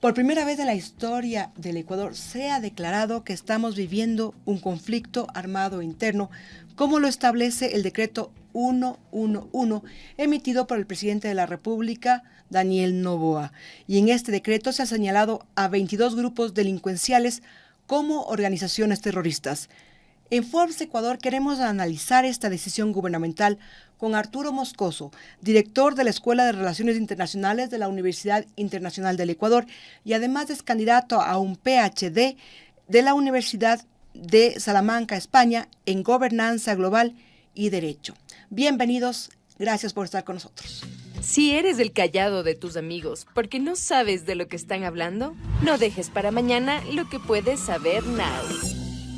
Por primera vez en la historia del Ecuador se ha declarado que estamos viviendo un conflicto armado interno, como lo establece el decreto 111 emitido por el presidente de la República, Daniel Noboa. Y en este decreto se ha señalado a 22 grupos delincuenciales como organizaciones terroristas. En Forbes Ecuador queremos analizar esta decisión gubernamental con Arturo Moscoso, director de la Escuela de Relaciones Internacionales de la Universidad Internacional del Ecuador y además es candidato a un PhD de la Universidad de Salamanca, España, en Gobernanza Global y Derecho. Bienvenidos, gracias por estar con nosotros. Si eres el callado de tus amigos porque no sabes de lo que están hablando, no dejes para mañana lo que puedes saber now.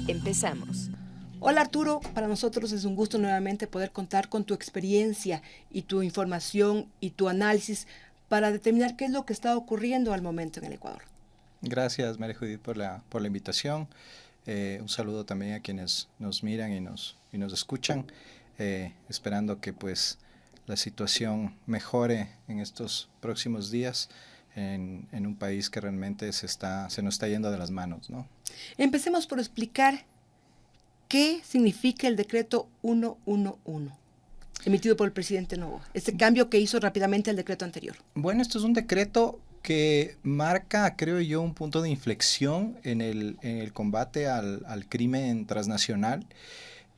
Empezamos. Hola Arturo, para nosotros es un gusto nuevamente poder contar con tu experiencia y tu información y tu análisis para determinar qué es lo que está ocurriendo al momento en el Ecuador. Gracias María Judith por la invitación. Un saludo también a quienes nos miran y nos escuchan, esperando que pues la situación mejore en estos próximos días en un país que realmente se nos está yendo de las manos, ¿no? Empecemos por explicar ¿qué significa el decreto 111 emitido por el presidente Noboa? Este cambio que hizo rápidamente el decreto anterior. Bueno, esto es un decreto que marca, creo yo, un punto de inflexión en el combate al crimen transnacional.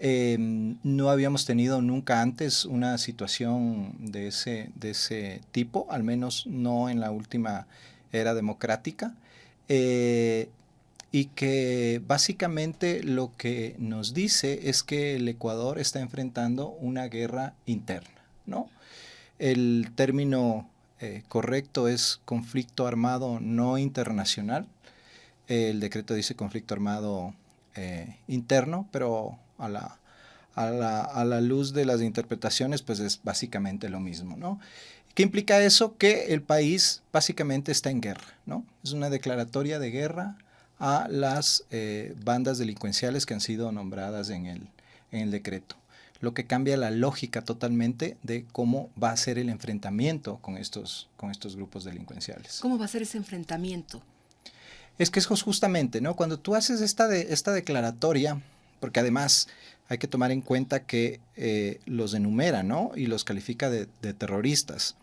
No habíamos tenido nunca antes una situación de ese tipo, al menos no en la última era democrática. Y que básicamente lo que nos dice es que el Ecuador está enfrentando una guerra interna, ¿no? El término correcto es conflicto armado no internacional. El decreto dice conflicto armado interno, pero a la luz de las interpretaciones, pues es básicamente lo mismo, ¿no? ¿Qué implica eso? Que el país básicamente está en guerra, ¿no? Es una declaratoria de guerra a las bandas delincuenciales que han sido nombradas en el decreto, lo que cambia la lógica totalmente de cómo va a ser el enfrentamiento con estos grupos delincuenciales. ¿Cómo va a ser ese enfrentamiento? Es que es justamente, ¿no? Cuando tú haces esta declaratoria, porque además hay que tomar en cuenta que los enumera, ¿no? Y los califica de terroristas.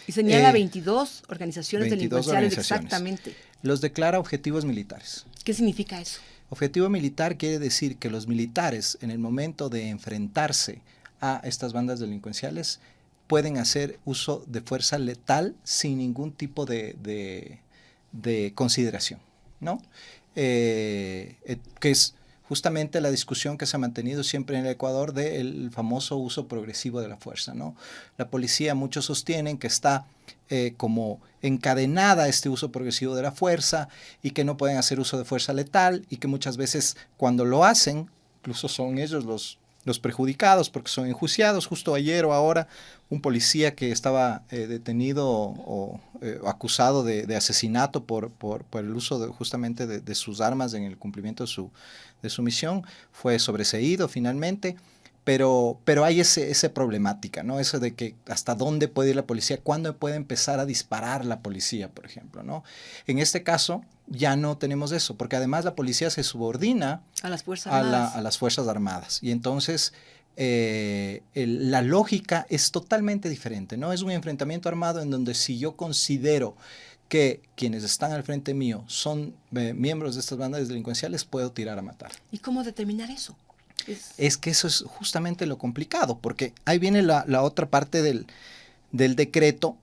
Y señala 22 organizaciones delincuenciales exactamente. Los declara objetivos militares. ¿Qué significa eso? Objetivo militar quiere decir que los militares, en el momento de enfrentarse a estas bandas delincuenciales, pueden hacer uso de fuerza letal sin ningún tipo de consideración, ¿no? Que es justamente la discusión que se ha mantenido siempre en el Ecuador del famoso uso progresivo de la fuerza, ¿no? La policía, muchos sostienen que está como encadenada a este uso progresivo de la fuerza y que no pueden hacer uso de fuerza letal y que muchas veces cuando lo hacen, incluso son ellos los perjudicados porque son enjuiciados. Justo ayer o ahora un policía que estaba detenido o acusado de asesinato por el uso justamente de sus armas en el cumplimiento de su misión fue sobreseído finalmente. Pero hay esa problemática, ¿no? Eso de que hasta dónde puede ir la policía, cuándo puede empezar a disparar la policía, por ejemplo, ¿no? En este caso ya no tenemos eso, porque además la policía se subordina a las Fuerzas Armadas. A las Fuerzas Armadas. Y entonces la lógica es totalmente diferente, ¿no? Es un enfrentamiento armado en donde si yo considero que quienes están al frente mío son miembros de estas bandas delincuenciales, puedo tirar a matar. ¿Y cómo determinar eso? Es que eso es justamente lo complicado, porque ahí viene la otra parte del decreto,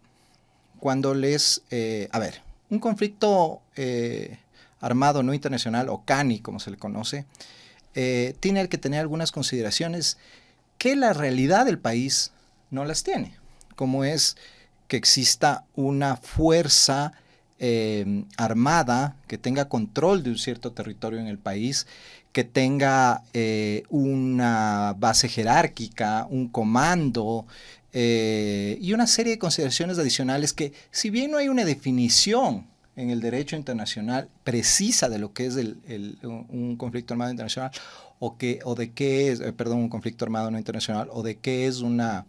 cuando un conflicto armado no internacional, o CANI, como se le conoce, tiene que tener algunas consideraciones que la realidad del país no las tiene, como es que exista una fuerza armada que tenga control de un cierto territorio en el país, que tenga una base jerárquica, un comando y una serie de consideraciones adicionales que, si bien no hay una definición en el derecho internacional precisa de lo que es un conflicto armado internacional un conflicto armado no internacional o de qué es una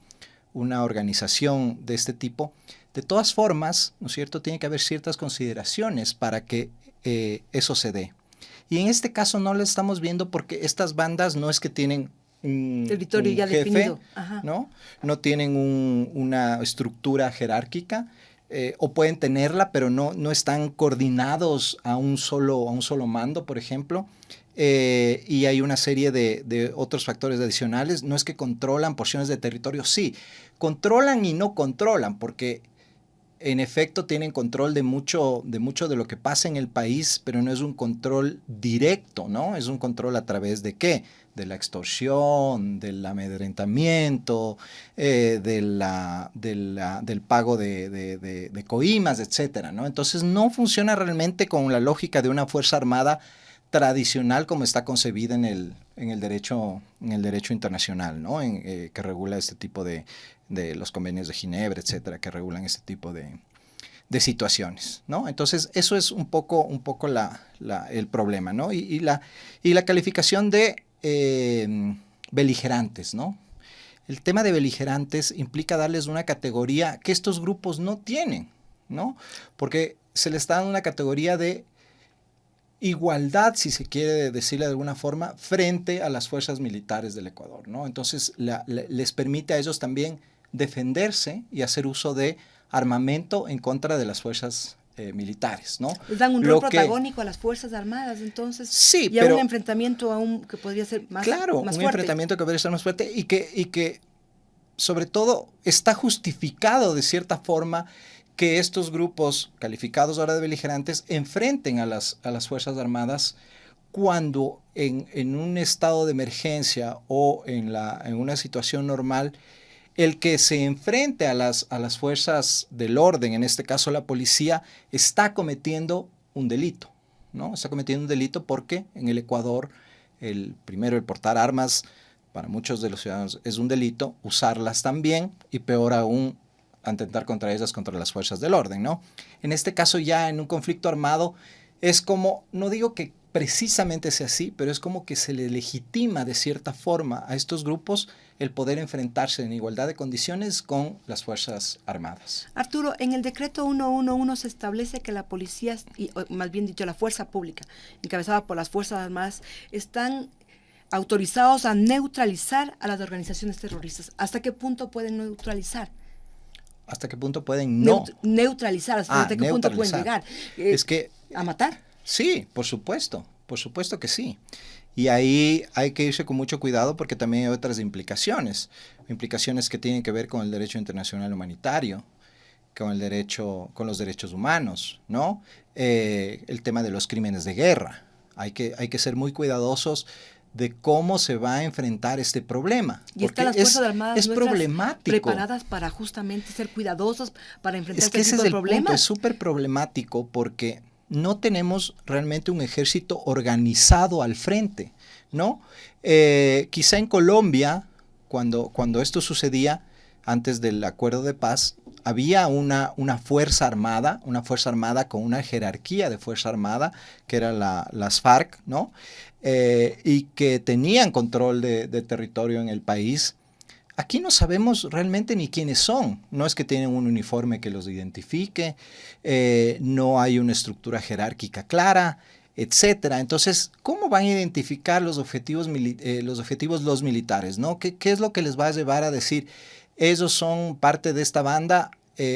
organización de este tipo, De todas formas, ¿no es cierto?, tiene que haber ciertas consideraciones para que eso se dé. Y en este caso no lo estamos viendo porque estas bandas no es que tienen territorio un ya jefe, definido. Ajá. ¿no? No tienen una estructura jerárquica, o pueden tenerla, pero no están coordinados a un solo mando, por ejemplo. Y hay una serie de otros factores adicionales. No es que controlan porciones de territorio, sí, controlan y no controlan, porque en efecto tienen control de mucho de lo que pasa en el país, pero no es un control directo, ¿no? Es un control a través de ¿qué? De la extorsión, del amedrentamiento, del pago de coimas, etcétera, ¿no? Entonces no funciona realmente con la lógica de una fuerza armada tradicional como está concebida en el derecho internacional, ¿no? Que regula este tipo de los convenios de Ginebra, etcétera, que regulan este tipo de situaciones, ¿no? Entonces, eso es un poco el problema, ¿no? Y la calificación de beligerantes, ¿no? El tema de beligerantes implica darles una categoría que estos grupos no tienen, ¿no? Porque se les está dando una categoría de igualdad, si se quiere decirle de alguna forma, frente a las fuerzas militares del Ecuador, ¿no? Entonces, les permite a ellos también defenderse y hacer uso de armamento en contra de las fuerzas militares, ¿no? Les dan un rol protagónico a las Fuerzas Armadas, entonces, sí, y a un enfrentamiento que podría ser más fuerte. Claro, un enfrentamiento que podría ser más fuerte y que, sobre todo, está justificado de cierta forma que estos grupos calificados ahora de beligerantes enfrenten a las Fuerzas Armadas cuando en un estado de emergencia o en una situación normal, el que se enfrente a las fuerzas del orden, en este caso la policía, está cometiendo un delito, ¿no? Está cometiendo un delito porque en el Ecuador, el portar armas para muchos de los ciudadanos es un delito, usarlas también, y peor aún, atentar contra ellas, contra las fuerzas del orden, ¿no? En este caso ya en un conflicto armado es como, no digo que precisamente sea así, pero es como que se le legitima de cierta forma a estos grupos el poder enfrentarse en igualdad de condiciones con las Fuerzas Armadas. Arturo, en el decreto 111 se establece que la policía, o más bien dicho, la fuerza pública, encabezada por las Fuerzas Armadas, están autorizados a neutralizar a las organizaciones terroristas. ¿Hasta qué punto pueden neutralizar? ¿Hasta qué punto pueden no? Neutralizar, ¿hasta qué punto pueden llegar? Es que, ¿A matar? Sí, por supuesto que sí. Y ahí hay que irse con mucho cuidado porque también hay otras implicaciones que tienen que ver con el derecho internacional humanitario, con los derechos humanos, ¿no? El tema de los crímenes de guerra. Hay que ser muy cuidadosos de cómo se va a enfrentar este problema. Y están las Fuerzas Armadas es problemático, preparadas para justamente ser cuidadosas, para enfrentar este tipo de problemas. Es que ese es el punto, es súper problemático porque no tenemos realmente un ejército organizado al frente, ¿no? Quizá en Colombia, cuando esto sucedía, antes del acuerdo de paz, había una fuerza armada con una jerarquía de fuerza armada, que eran las FARC, ¿no? Y que tenían control de territorio en el país. Aquí no sabemos realmente ni quiénes son. No es que tienen un uniforme que los identifique, no hay una estructura jerárquica clara, etcétera. Entonces, ¿cómo van a identificar los objetivos los militares, ¿no? ¿Qué es lo que les va a llevar a decir, ellos son parte de esta banda,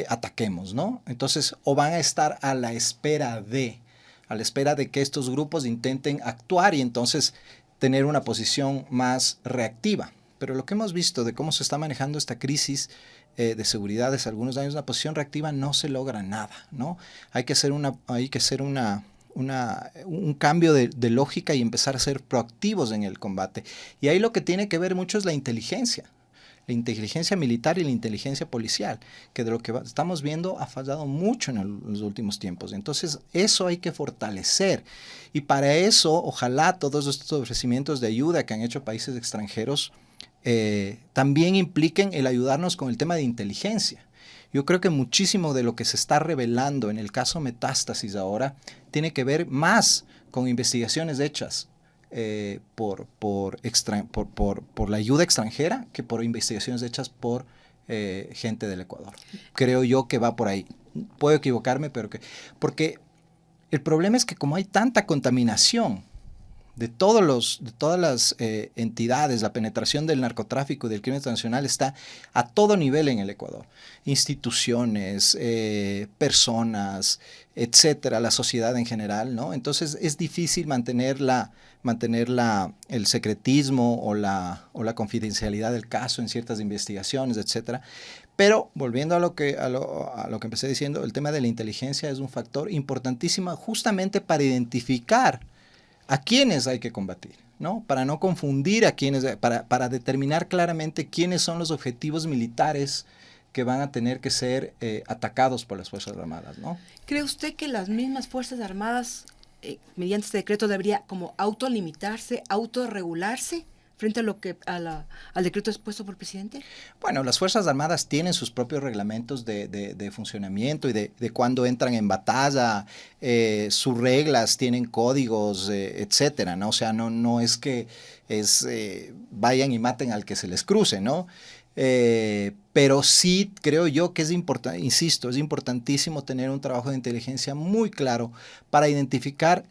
ataquemos, ¿no? Entonces, o van a estar a la espera de que estos grupos intenten actuar y entonces tener una posición más reactiva. Pero lo que hemos visto de cómo se está manejando esta crisis de seguridad desde algunos años, una posición reactiva no se logra nada, ¿no? Hay que hacer un cambio de lógica y empezar a ser proactivos en el combate. Y ahí lo que tiene que ver mucho es la inteligencia militar y la inteligencia policial, que de lo que estamos viendo ha fallado mucho en los últimos tiempos. Entonces, eso hay que fortalecer. Y para eso, ojalá todos estos ofrecimientos de ayuda que han hecho países extranjeros también impliquen el ayudarnos con el tema de inteligencia. Yo creo que muchísimo de lo que se está revelando en el caso Metástasis ahora tiene que ver más con investigaciones hechas por la ayuda extranjera que por investigaciones hechas por gente del Ecuador. Creo yo que va por ahí. Puedo equivocarme, pero porque el problema es que como hay tanta contaminación de todas las entidades, la penetración del narcotráfico y del crimen transnacional está a todo nivel en el Ecuador. Instituciones, personas, etcétera, la sociedad en general, ¿no? Entonces es difícil mantener el secretismo o la confidencialidad del caso en ciertas investigaciones, etcétera. Pero volviendo a lo que empecé diciendo, el tema de la inteligencia es un factor importantísimo justamente para identificar a quiénes hay que combatir, ¿no? Para no confundir a quiénes, para determinar claramente quiénes son los objetivos militares que van a tener que ser atacados por las Fuerzas Armadas, ¿no? ¿Cree usted que las mismas Fuerzas Armadas, mediante este decreto, debería como autolimitarse, autorregularse frente a lo que al decreto expuesto por el presidente? Bueno, las Fuerzas Armadas tienen sus propios reglamentos de funcionamiento y de cuándo entran en batalla, sus reglas, tienen códigos, etcétera, ¿no? O sea, no es que vayan y maten al que se les cruce, ¿no? Pero sí creo yo que es importante, insisto, es importantísimo tener un trabajo de inteligencia muy claro para identificar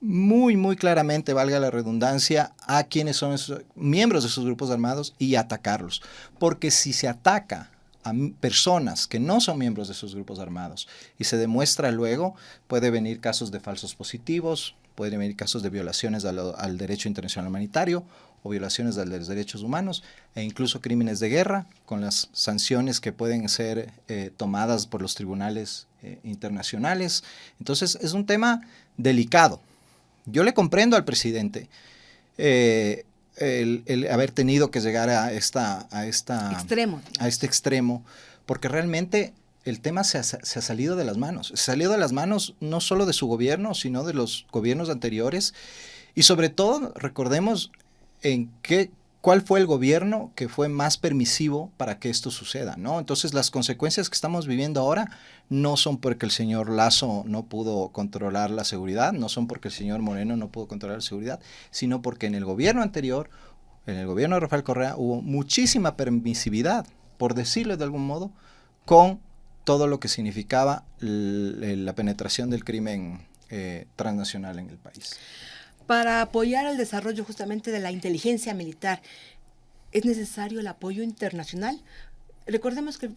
muy claramente, valga la redundancia, a quienes son esos miembros de esos grupos armados y atacarlos. Porque si se ataca a personas que no son miembros de esos grupos armados y se demuestra luego, puede venir casos de falsos positivos, puede venir casos de violaciones al derecho internacional humanitario o violaciones de los derechos humanos e incluso crímenes de guerra con las sanciones que pueden ser tomadas por los tribunales internacionales. Entonces es un tema delicado. Yo le comprendo al presidente el haber tenido que llegar a este extremo, porque realmente el tema se ha salido de las manos. Se ha salido de las manos no solo de su gobierno, sino de los gobiernos anteriores. Y sobre todo, recordemos cuál fue el gobierno que fue más permisivo para que esto suceda, ¿no? Entonces, las consecuencias que estamos viviendo ahora no son porque el señor Lasso no pudo controlar la seguridad, no son porque el señor Moreno no pudo controlar la seguridad, sino porque en el gobierno anterior, en el gobierno de Rafael Correa, hubo muchísima permisividad, por decirlo de algún modo, con todo lo que significaba la penetración del crimen transnacional en el país. Para apoyar el desarrollo justamente de la inteligencia militar, ¿es necesario el apoyo internacional? Recordemos que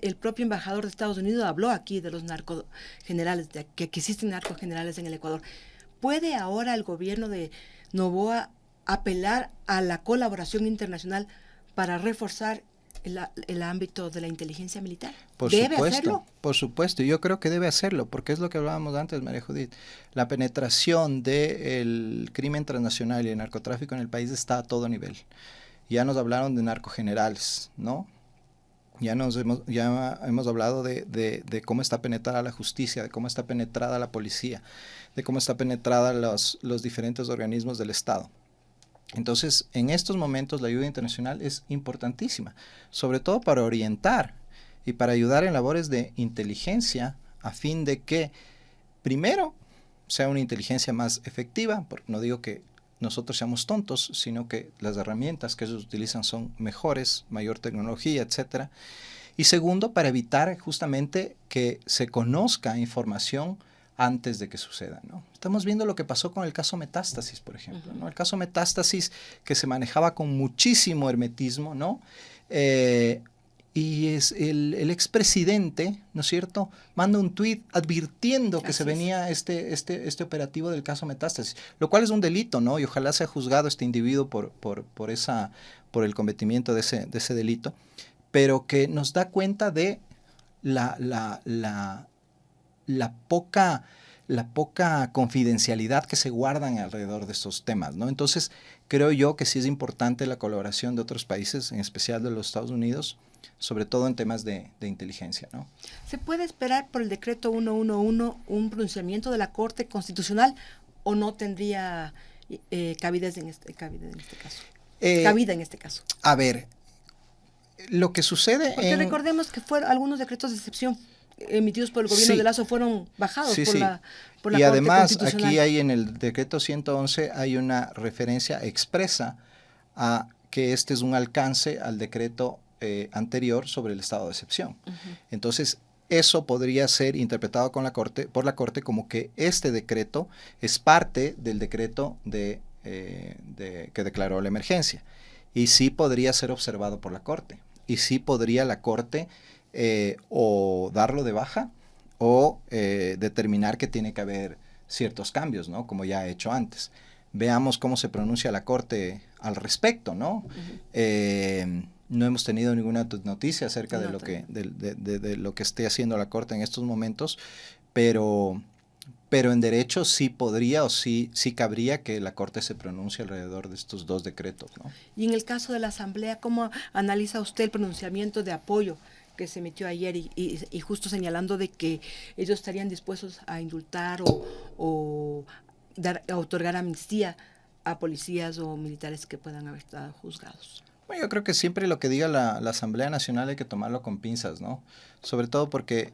el propio embajador de Estados Unidos habló aquí de los narcogenerales, de que existen narcogenerales en el Ecuador. ¿Puede ahora el gobierno de Noboa apelar a la colaboración internacional para reforzar el ámbito de la inteligencia militar? ¿Debe hacerlo? Por supuesto, yo creo que debe hacerlo, porque es lo que hablábamos antes, María Judith. La penetración del crimen transnacional y el narcotráfico en el país está a todo nivel. Ya nos hablaron de narcogenerales, ¿no? Ya hemos hablado de cómo está penetrada la justicia, de cómo está penetrada la policía, de cómo está penetrada los diferentes organismos del Estado. Entonces, en estos momentos la ayuda internacional es importantísima, sobre todo para orientar y para ayudar en labores de inteligencia a fin de que, primero, sea una inteligencia más efectiva, porque no digo que nosotros seamos tontos, sino que las herramientas que ellos utilizan son mejores, mayor tecnología, etcétera. Y segundo, para evitar justamente que se conozca información antes de que suceda, ¿no? Estamos viendo lo que pasó con el caso Metástasis, por ejemplo, ¿no? El caso Metástasis que se manejaba con muchísimo hermetismo, ¿no? Y es el expresidente, ¿no es cierto?, manda un tuit advirtiendo que se venía este operativo del caso Metástasis, lo cual es un delito, ¿no? Y ojalá sea juzgado este individuo por el cometimiento de ese delito, pero que nos da cuenta de la poca confidencialidad que se guardan alrededor de estos temas, ¿no? Entonces, creo yo que sí es importante la colaboración de otros países, en especial de los Estados Unidos, sobre todo en temas de inteligencia, ¿no? ¿Se puede esperar por el decreto 111 un pronunciamiento de la Corte Constitucional o no tendría cabida en este caso? A ver, lo que sucede porque recordemos que algunos decretos de excepción emitidos por el gobierno de Lasso fueron bajados por la Corte y además Constitucional. Aquí hay en el decreto 111 hay una referencia expresa a que este es un alcance al decreto anterior sobre el estado de excepción. Entonces, eso podría ser interpretado por la Corte como que este decreto es parte del decreto que declaró la emergencia. Y sí podría ser observado por la Corte. Y sí podría la Corte o darlo de baja o determinar que tiene que haber ciertos cambios, ¿no? Como ya ha hecho antes. Veamos cómo se pronuncia la Corte al respecto, ¿no? No hemos tenido ninguna noticia acerca de lo que esté haciendo la Corte en estos momentos, pero en derecho sí podría o sí cabría que la Corte se pronuncie alrededor de estos dos decretos, ¿no? Y en el caso de la Asamblea, ¿cómo analiza usted el pronunciamiento de apoyo que se emitió ayer y justo señalando de que ellos estarían dispuestos a indultar o otorgar amnistía a policías o militares que puedan haber estado juzgados? Bueno, yo creo que siempre lo que diga la Asamblea Nacional hay que tomarlo con pinzas, ¿no? Sobre todo porque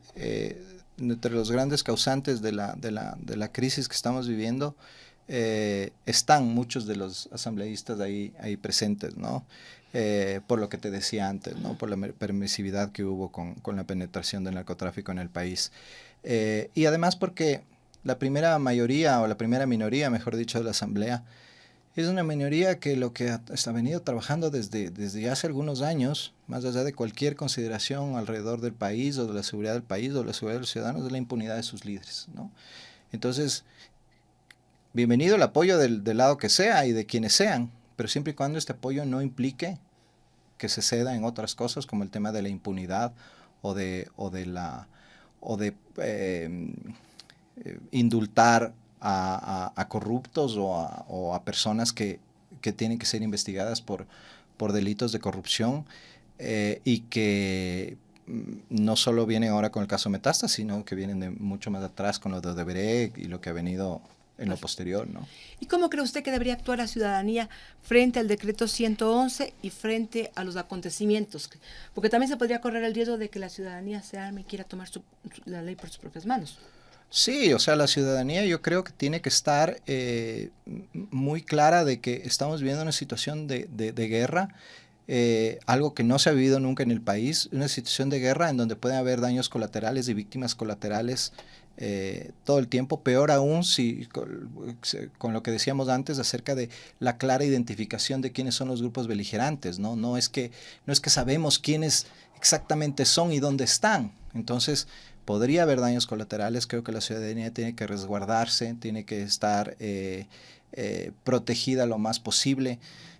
entre los grandes causantes de la crisis que estamos viviendo están muchos de los asambleístas ahí presentes, ¿no? Por lo que te decía antes, ¿no? Por la permisividad que hubo con la penetración del narcotráfico en el país. Y además porque la primera mayoría, o la primera minoría, mejor dicho, de la Asamblea, es una minoría que lo que ha venido trabajando desde hace algunos años, más allá de cualquier consideración alrededor del país o de la seguridad del país o de la seguridad de los ciudadanos, es la impunidad de sus líderes, ¿no? Entonces, bienvenido el apoyo del lado que sea y de quienes sean, pero siempre y cuando este apoyo no implique que se ceda en otras cosas como el tema de la impunidad o de indultar a corruptos o a personas que tienen que ser investigadas por delitos de corrupción y que no solo vienen ahora con el caso Metástasis, sino que vienen de mucho más atrás con lo de Odebrecht y lo que ha venido en lo posterior, ¿no? ¿Y cómo cree usted que debería actuar la ciudadanía frente al decreto 111 y frente a los acontecimientos? Porque también se podría correr el riesgo de que la ciudadanía se arme y quiera tomar la ley por sus propias manos. Sí, o sea, la ciudadanía yo creo que tiene que estar muy clara de que estamos viviendo una situación de guerra, algo que no se ha vivido nunca en el país, una situación de guerra en donde pueden haber daños colaterales y víctimas colaterales todo el tiempo, peor aún si con lo que decíamos antes acerca de la clara identificación de quiénes son los grupos beligerantes, ¿no? No es que sabemos quiénes exactamente son y dónde están. Entonces, podría haber daños colaterales. Creo que la ciudadanía tiene que resguardarse, tiene que estar protegida lo más posible.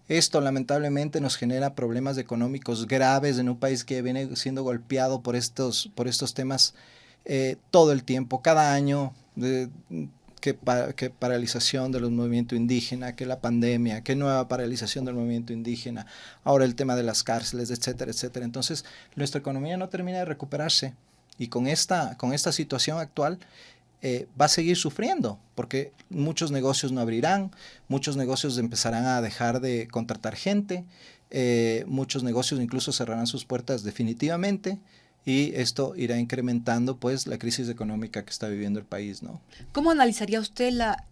Esto lamentablemente nos genera problemas económicos graves en un país que viene siendo golpeado por estos temas todo el tiempo, cada año, que paralización de los movimientos indígenas, que la pandemia, que nueva paralización del movimiento indígena, ahora el tema de las cárceles, etcétera, etcétera. Entonces, nuestra economía no termina de recuperarse y con esta situación actual va a seguir sufriendo, porque muchos negocios no abrirán, muchos negocios empezarán a dejar de contratar gente, muchos negocios incluso cerrarán sus puertas definitivamente, y esto irá incrementando pues la crisis económica que está viviendo el país, ¿no? ¿Cómo analizaría usted la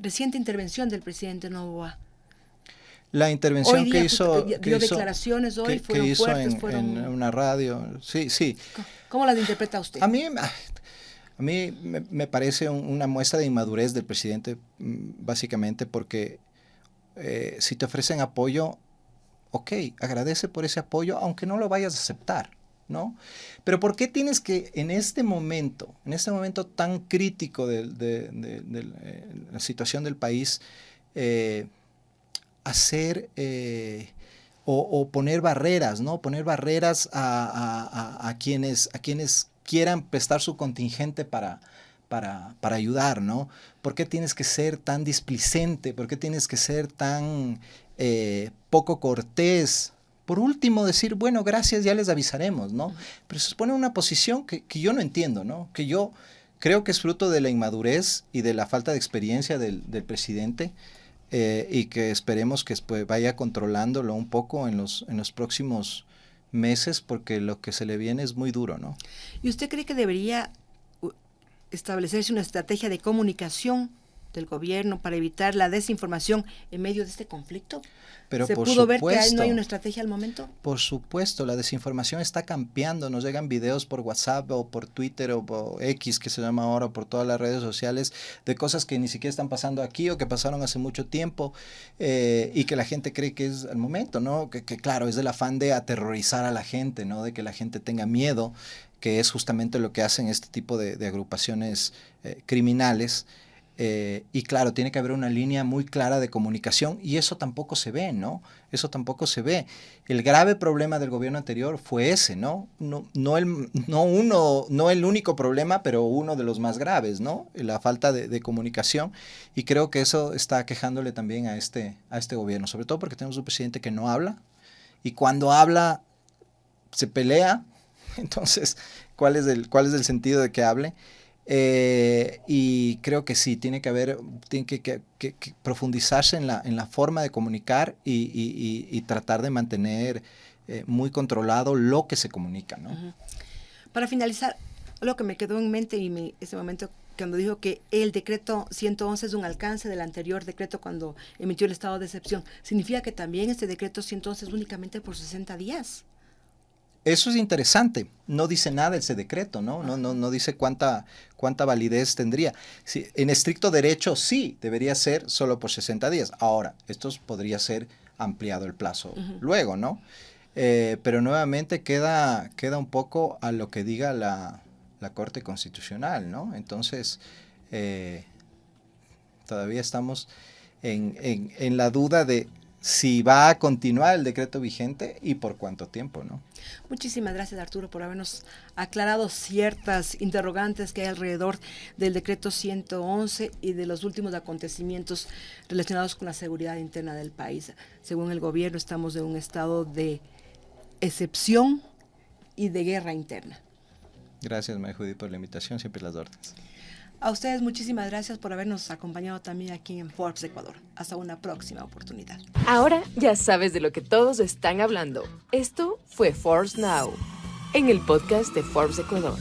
reciente intervención del presidente Noboa? La intervención hoy día, que hizo... dio declaraciones hoy, fueron fuertes, en una radio, sí. ¿Cómo las interpreta usted? A mí me parece una muestra de inmadurez del presidente, básicamente porque si te ofrecen apoyo, ok, agradece por ese apoyo, aunque no lo vayas a aceptar, ¿no? Pero ¿por qué tienes que en este momento tan crítico de la situación del país, hacer o poner barreras, ¿no? Poner barreras a quienes quieran prestar su contingente para ayudar, ¿no? ¿Por qué tienes que ser tan displicente? ¿Por qué tienes que ser tan poco cortés? Por último, decir, bueno, gracias, ya les avisaremos, ¿no? Pero se pone una posición que yo no entiendo, ¿no? Que yo creo que es fruto de la inmadurez y de la falta de experiencia del presidente, y que esperemos que vaya controlándolo un poco en los próximos meses, porque lo que se le viene es muy duro, ¿no? ¿Y usted cree que debería establecerse una estrategia de comunicación del gobierno para evitar la desinformación en medio de este conflicto? Pero ¿Se por pudo ver supuesto, que no hay una estrategia al momento? Por supuesto, la desinformación está campeando. Nos llegan videos por WhatsApp o por Twitter o por X, que se llama ahora, por todas las redes sociales, de cosas que ni siquiera están pasando aquí o que pasaron hace mucho tiempo y que la gente cree que es al momento, ¿no? Que claro, es del afán de aterrorizar a la gente, ¿no? De que la gente tenga miedo, que es justamente lo que hacen este tipo de agrupaciones criminales. Y claro, tiene que haber una línea muy clara de comunicación y eso tampoco se ve, ¿no? Eso tampoco se ve. El grave problema del gobierno anterior fue ese, ¿no? No el único problema, pero uno de los más graves, ¿no? La falta de comunicación, y creo que eso está quejándole también a este gobierno, sobre todo porque tenemos un presidente que no habla y cuando habla se pelea. Entonces, ¿cuál es el sentido de que hable? Y creo que sí, tiene que profundizarse en la forma de comunicar y tratar de mantener muy controlado lo que se comunica, ¿no? Uh-huh. Para finalizar, lo que me quedó en mente ese momento cuando dijo que el decreto 111 es un alcance del anterior decreto cuando emitió el estado de excepción, ¿significa que también este decreto 111 es únicamente por 60 días? Eso es interesante. No dice nada ese decreto, ¿no? No dice cuánta validez tendría. Sí, en estricto derecho sí, debería ser solo por 60 días. Ahora, esto podría ser ampliado el plazo luego, ¿no? Pero nuevamente queda un poco a lo que diga la Corte Constitucional, ¿no? Entonces, todavía estamos en la duda de si va a continuar el decreto vigente y por cuánto tiempo, ¿no? Muchísimas gracias, Arturo, por habernos aclarado ciertas interrogantes que hay alrededor del decreto 111 y de los últimos acontecimientos relacionados con la seguridad interna del país. Según el gobierno, estamos en un estado de excepción y de guerra interna. Gracias, María Judith, por la invitación, siempre las órdenes. A ustedes muchísimas gracias por habernos acompañado también aquí en Forbes Ecuador. Hasta una próxima oportunidad. Ahora ya sabes de lo que todos están hablando. Esto fue Forbes Now, en el podcast de Forbes Ecuador.